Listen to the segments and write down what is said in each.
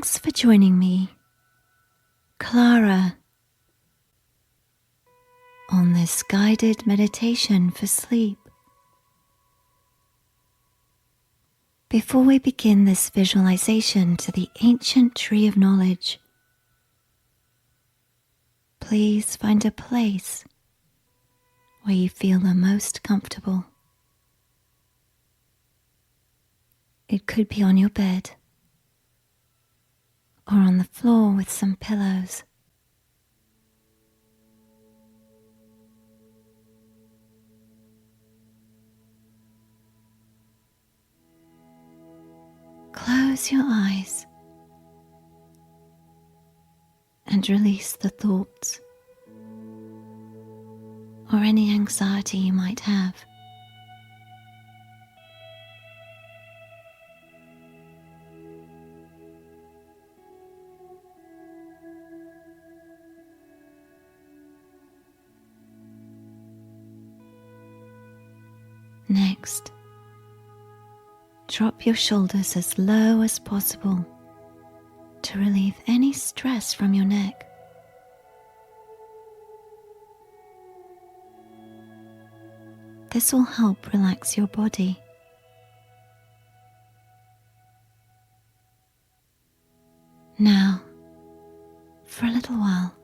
Thanks for joining me, Clara, on this guided meditation for sleep. Before we begin this visualization to the ancient tree of knowledge, please find a place where you feel the most comfortable. It could be on your bed or on the floor with some pillows. Close your eyes and release the thoughts or any anxiety you might have. Next, drop your shoulders as low as possible to relieve any stress from your neck. This will help relax your body. Now, for a little while,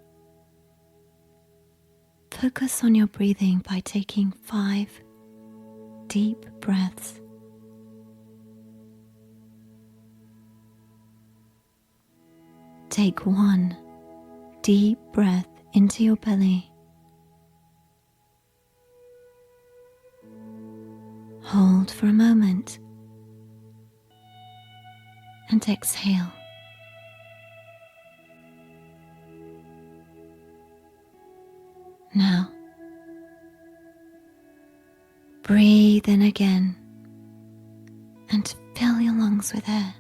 focus on your breathing by taking 5 deep breaths. Take 1 deep breath into your belly. Hold for a moment and exhale. Now, breathe in again and fill your lungs with air.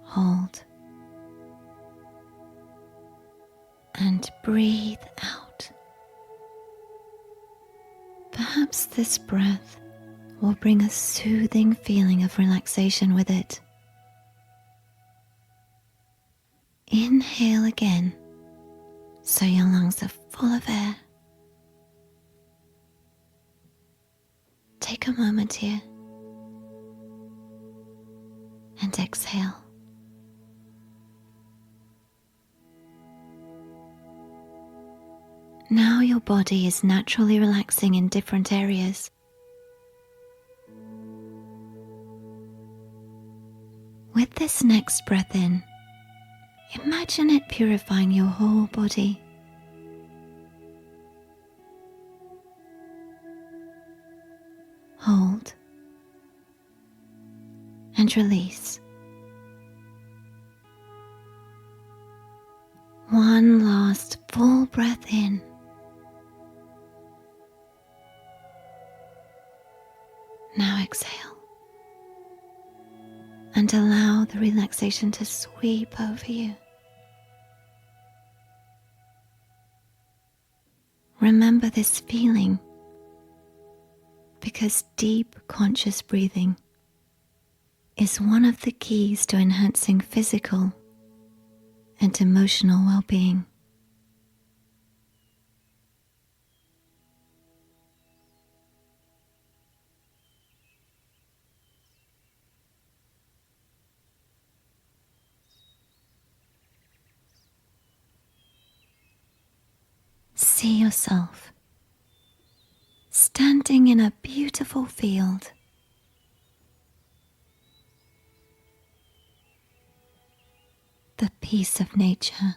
Hold and breathe out. Perhaps this breath will bring a soothing feeling of relaxation with it. Inhale again so your lungs are full of air. Take a moment here and exhale. Now your body is naturally relaxing in different areas. With this next breath in, imagine it purifying your whole body. Hold and release. One last full breath in. Now exhale and allow the relaxation to sweep over you. Remember this feeling because deep conscious breathing is one of the keys to enhancing physical and emotional well-being. See yourself standing in a beautiful field. The peace of nature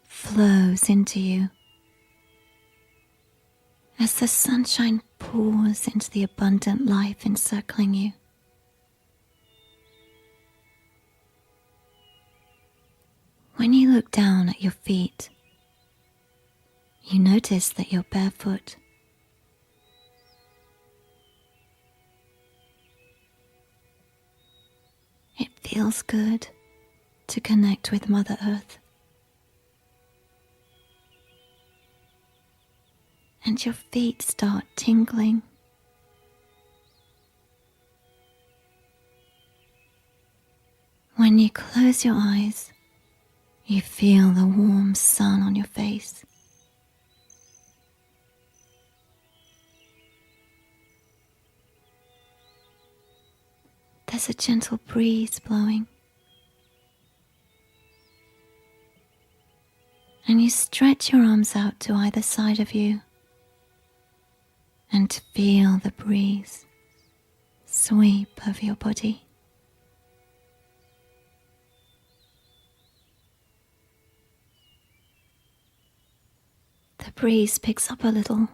flows into you as the sunshine pours into the abundant life encircling you. When you look down at your feet, you notice that you're barefoot. It feels good to connect with Mother Earth. And your feet start tingling. When you close your eyes, you feel the warm sun on your face. There's a gentle breeze blowing, and you stretch your arms out to either side of you and feel the breeze sweep over your body. The breeze picks up a little,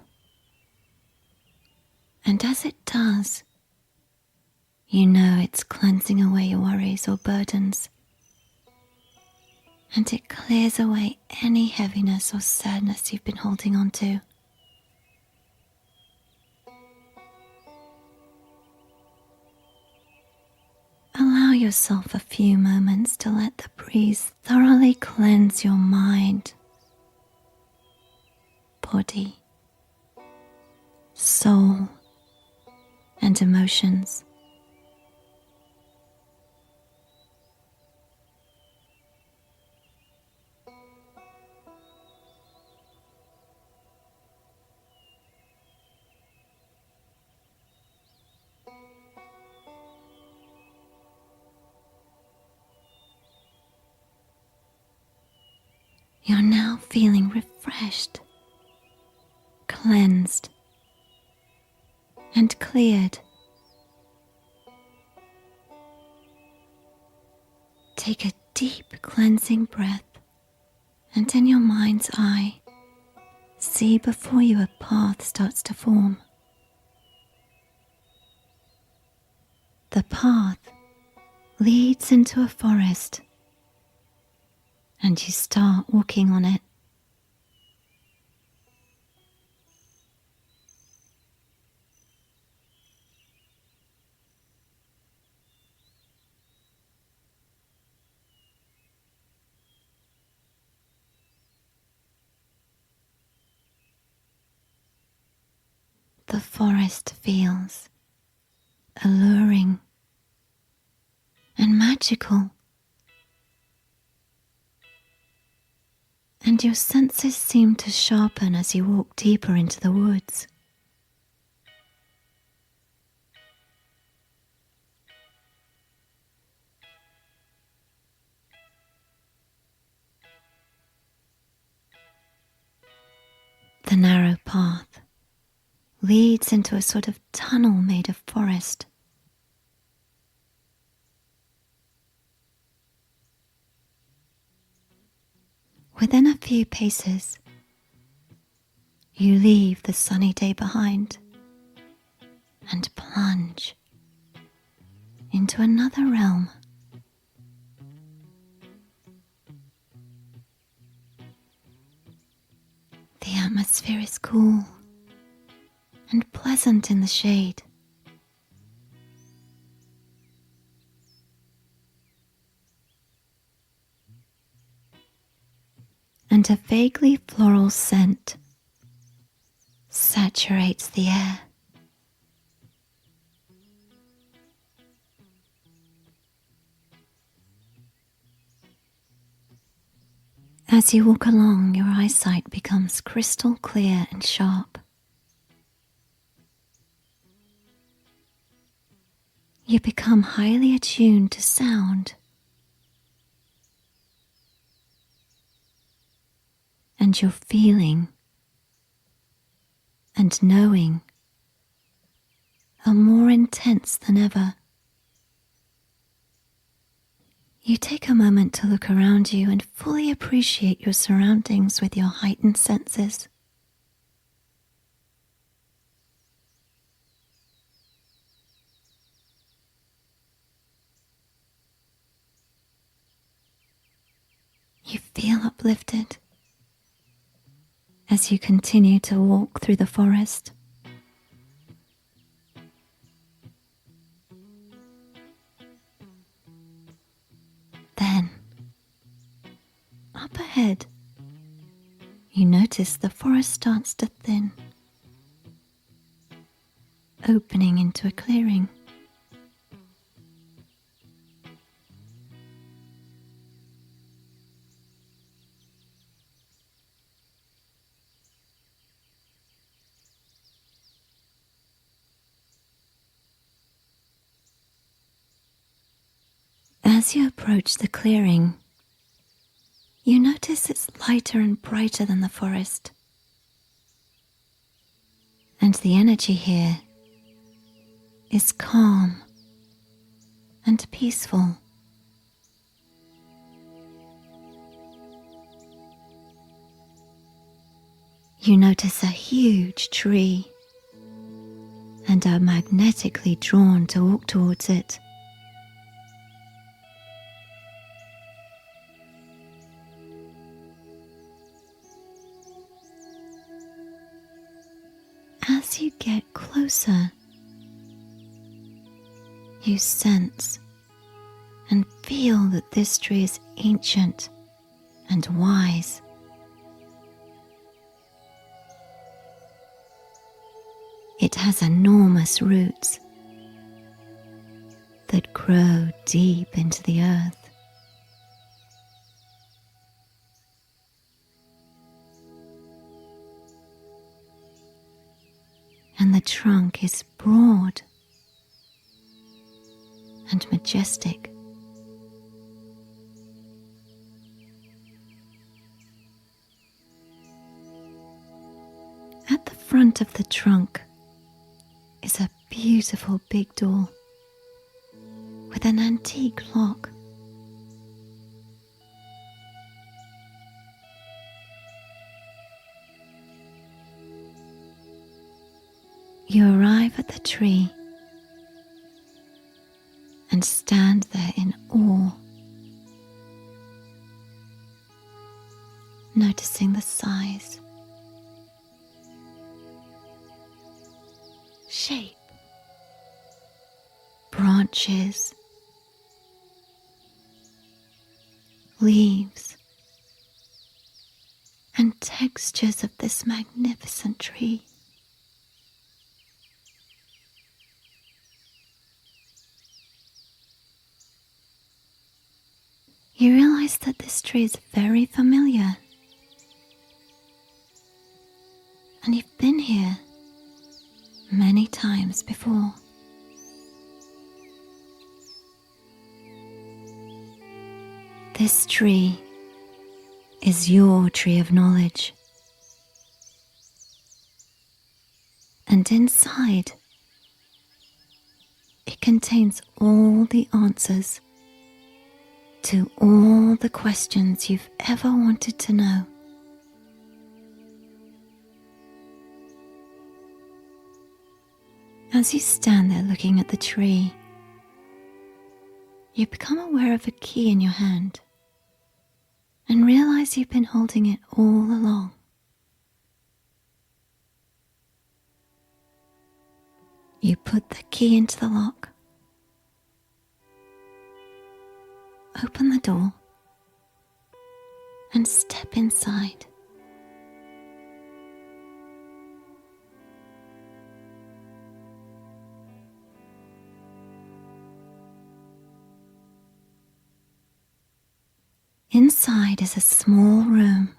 and as it does, you know it's cleansing away your worries or burdens, and it clears away any heaviness or sadness you've been holding on to. Allow yourself a few moments to let the breeze thoroughly cleanse your mind, body, soul, and emotions. You're now feeling refreshed, cleansed, and cleared. Take a deep cleansing breath, and in your mind's eye, see before you a path starts to form. The path leads into a forest, and you start walking on it. The forest feels alluring and magical, and your senses seem to sharpen as you walk deeper into the woods. The narrow path leads into a sort of tunnel made of forest. Within a few paces, you leave the sunny day behind and plunge into another realm. The atmosphere is cool and pleasant in the shade. And a vaguely floral scent saturates the air. As you walk along, your eyesight becomes crystal clear and sharp. You become highly attuned to sound, and your feeling and knowing are more intense than ever. You take a moment to look around you and fully appreciate your surroundings with your heightened senses. You feel uplifted as you continue to walk through the forest. Then, up ahead, you notice the forest starts to thin, opening into a clearing. As you approach the clearing, you notice it's lighter and brighter than the forest. And the energy here is calm and peaceful. You notice a huge tree and are magnetically drawn to walk towards it. As you get closer, you sense and feel that this tree is ancient and wise. It has enormous roots that grow deep into the earth. And the trunk is broad and majestic. At the front of the trunk is a beautiful big door with an antique lock. You arrive at the tree and stand there in awe, noticing the size, shape, branches, leaves, and textures of this magnificent tree. You realize that this tree is very familiar, and you've been here many times before. This tree is your tree of knowledge, and inside it contains all the answers to all the questions you've ever wanted to know. As you stand there looking at the tree, you become aware of a key in your hand and realize you've been holding it all along. You put the key into the lock, open the door, and step inside. Inside is a small room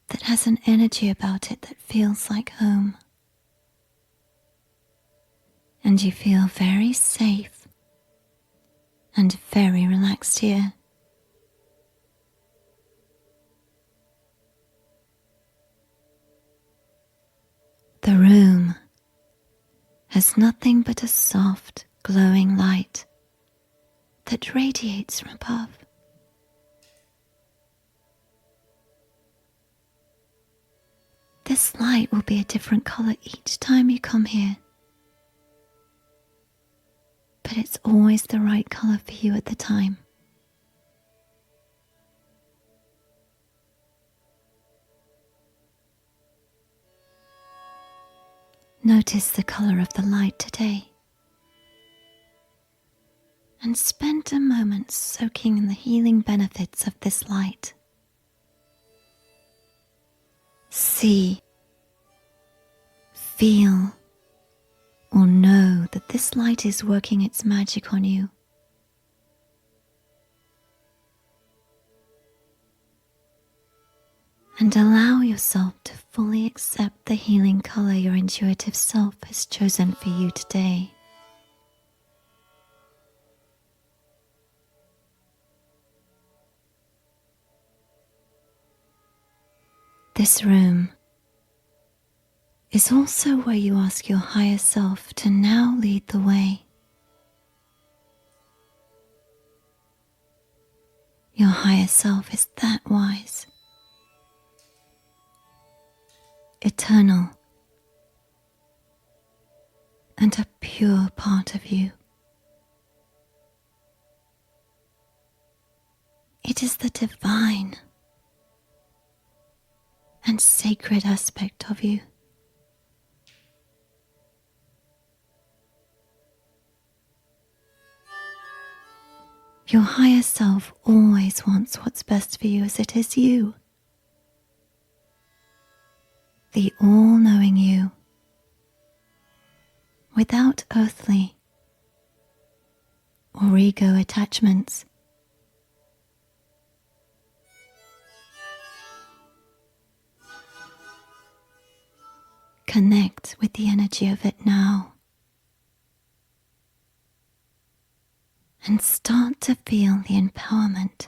that has an energy about it that feels like home. And you feel very safe and very relaxed here. The room has nothing but a soft, glowing light that radiates from above. This light will be a different color each time you come here, but it's always the right color for you at the time. Notice the color of the light today and spend a moment soaking in the healing benefits of this light. See, feel, or know that this light is working its magic on you. And allow yourself to fully accept the healing color your intuitive self has chosen for you today. This room is also where you ask your higher self to now lead the way. Your higher self is that wise, eternal, and a pure part of you. It is the divine and sacred aspect of you. Your higher self always wants what's best for you, as it is you, the all-knowing you, without earthly or ego attachments. Connect with the energy of it now and start to feel the empowerment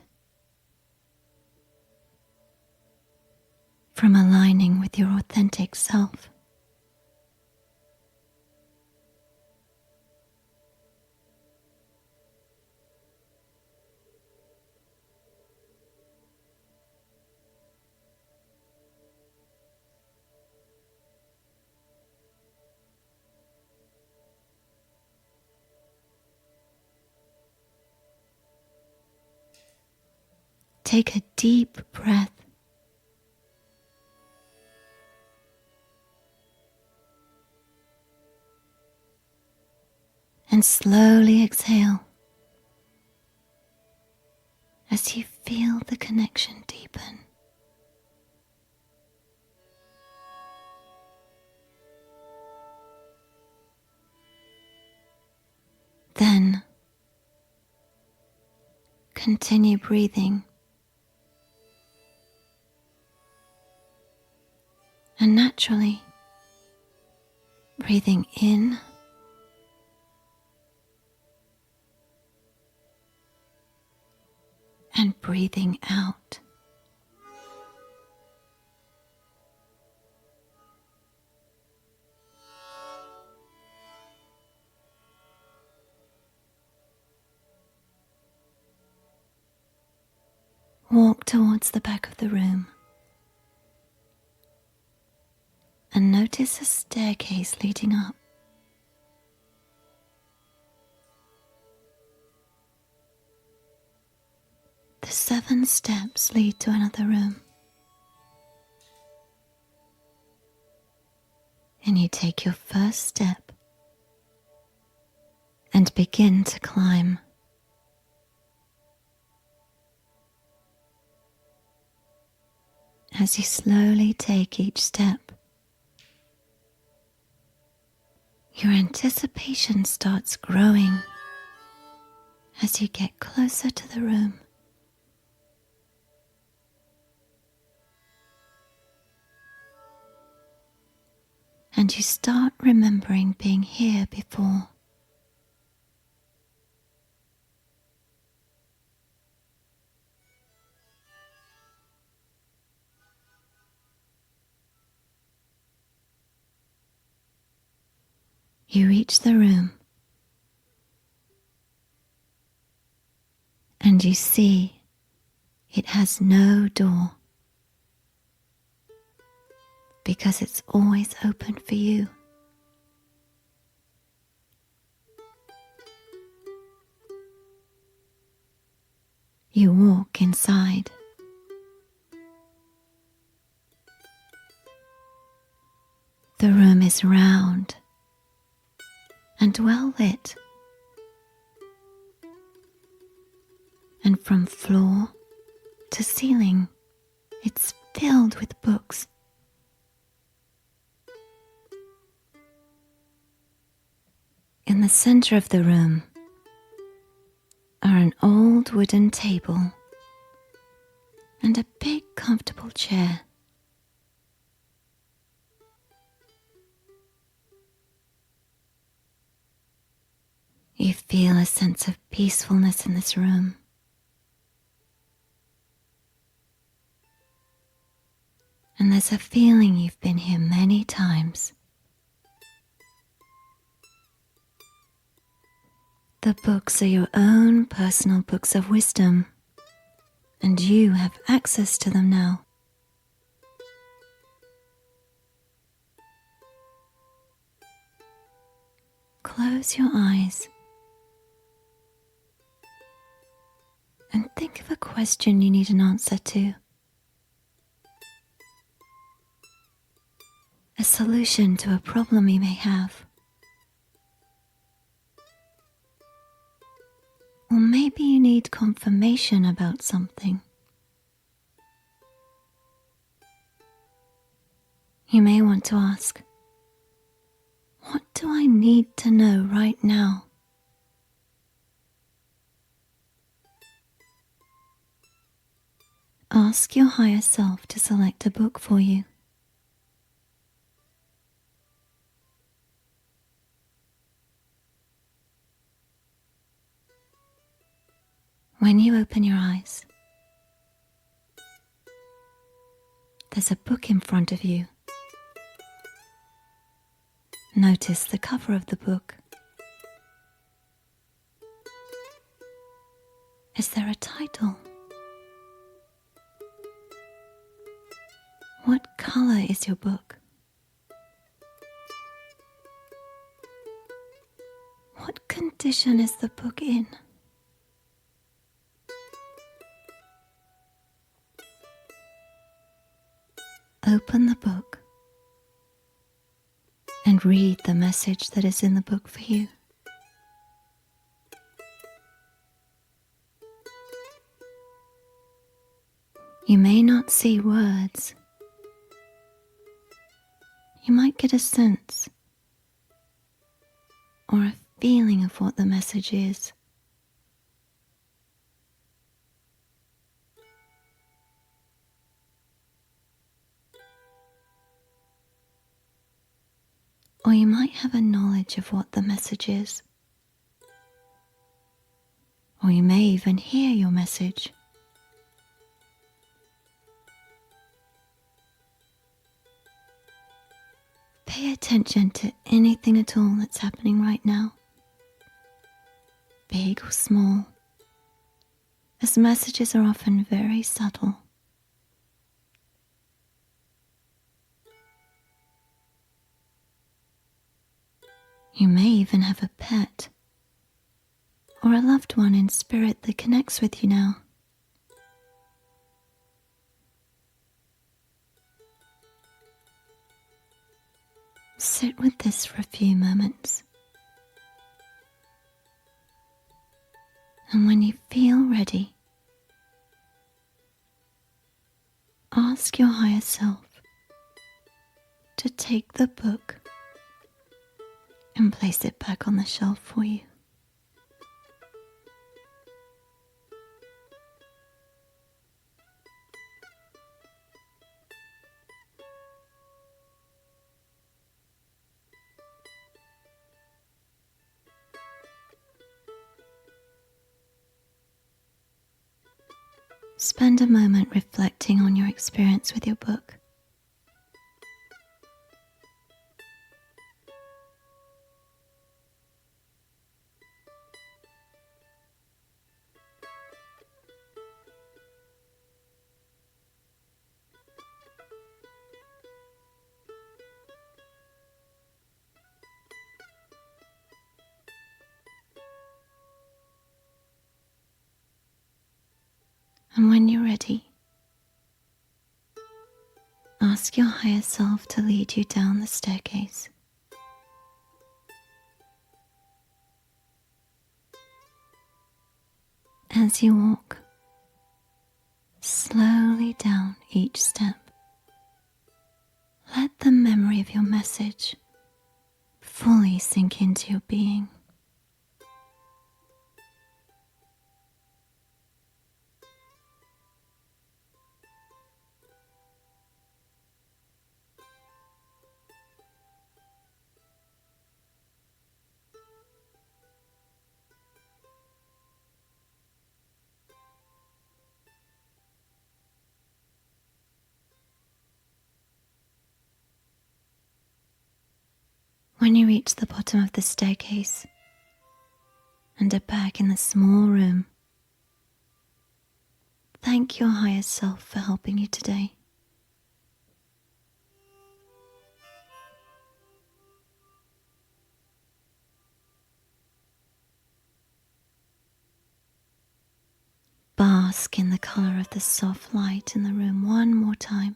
from aligning with your authentic self. Take a deep breath and slowly exhale as you feel the connection deepen. Then continue breathing and naturally breathing in and breathing out. Walk towards the back of the room and notice a staircase leading up. The 7 steps lead to another room, and you take your first step and begin to climb. As you slowly take each step, your anticipation starts growing as you get closer to the room. And you start remembering being here before. You reach the room and you see it has no door because it's always open for you. You walk inside. The room is round and well lit, and from floor to ceiling, it's filled with books. In the center of the room are an old wooden table and a big comfortable chair. You feel a sense of peacefulness in this room. And there's a feeling you've been here many times. The books are your own personal books of wisdom, and you have access to them now. Close your eyes and think of a question you need an answer to. A solution to a problem you may have. Or maybe you need confirmation about something. You may want to ask, what do I need to know right now? Ask your higher self to select a book for you. When you open your eyes, there's a book in front of you. Notice the cover of the book. Is there a title? What color is your book? What condition is the book in? Open the book and read the message that is in the book for you. You may not see words. You might get a sense or a feeling of what the message is. Or you might have a knowledge of what the message is. Or you may even hear your message. Pay attention to anything at all that's happening right now, big or small, as messages are often very subtle. You may even have a pet or a loved one in spirit that connects with you now. Sit with this for a few moments. And when you feel ready, ask your higher self to take the book and place it back on the shelf for you. Spend a moment reflecting on your experience with your book. And when you're ready, ask your higher self to lead you down the staircase. As you walk slowly down each step, let the memory of your message fully sink into your being. When you reach the bottom of the staircase and are back in the small room, thank your higher self for helping you today. Bask in the color of the soft light in the room one more time.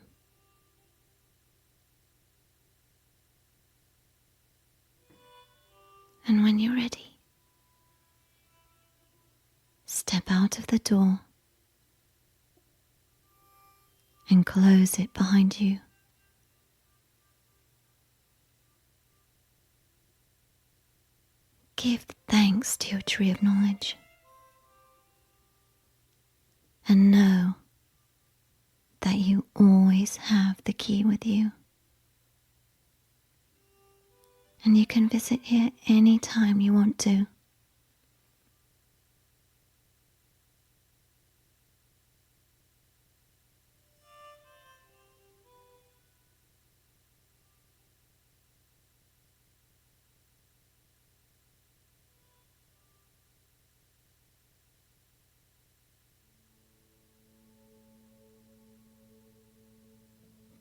And when you're ready, step out of the door and close it behind you. Give thanks to your tree of knowledge and know that you always have the key with you. And you can visit here anytime you want to.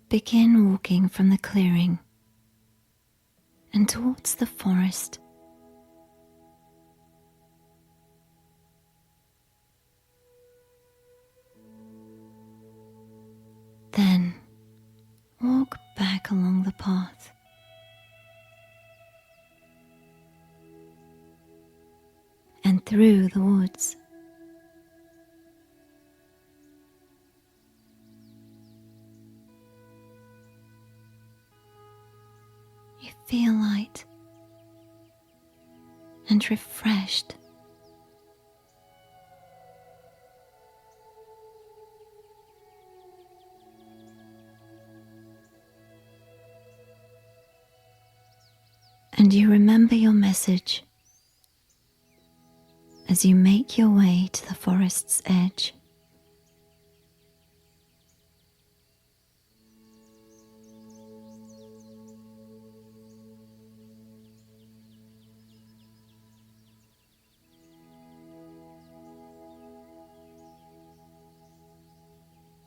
Begin walking from the clearing and towards the forest. Then walk back along the path. And through the woods. You feel light and refreshed. And you remember your message as you make your way to the forest's edge.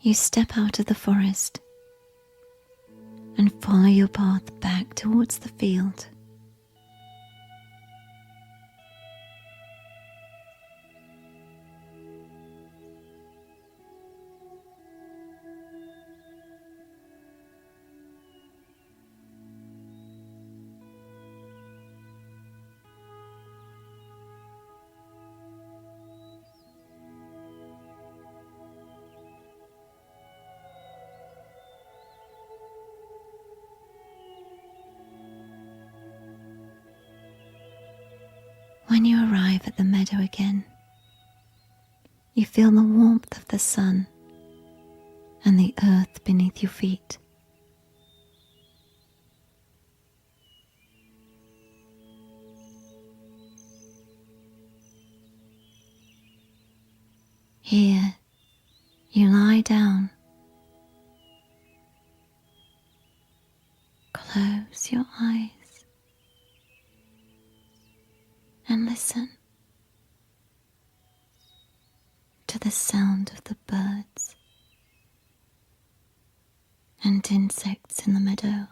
You step out of the forest and follow your path back towards the field. When you arrive at the meadow again, you feel the warmth of the sun and the earth beneath your feet. Here, you lie down. Close your eyes and listen to the sound of the birds and insects in the meadow.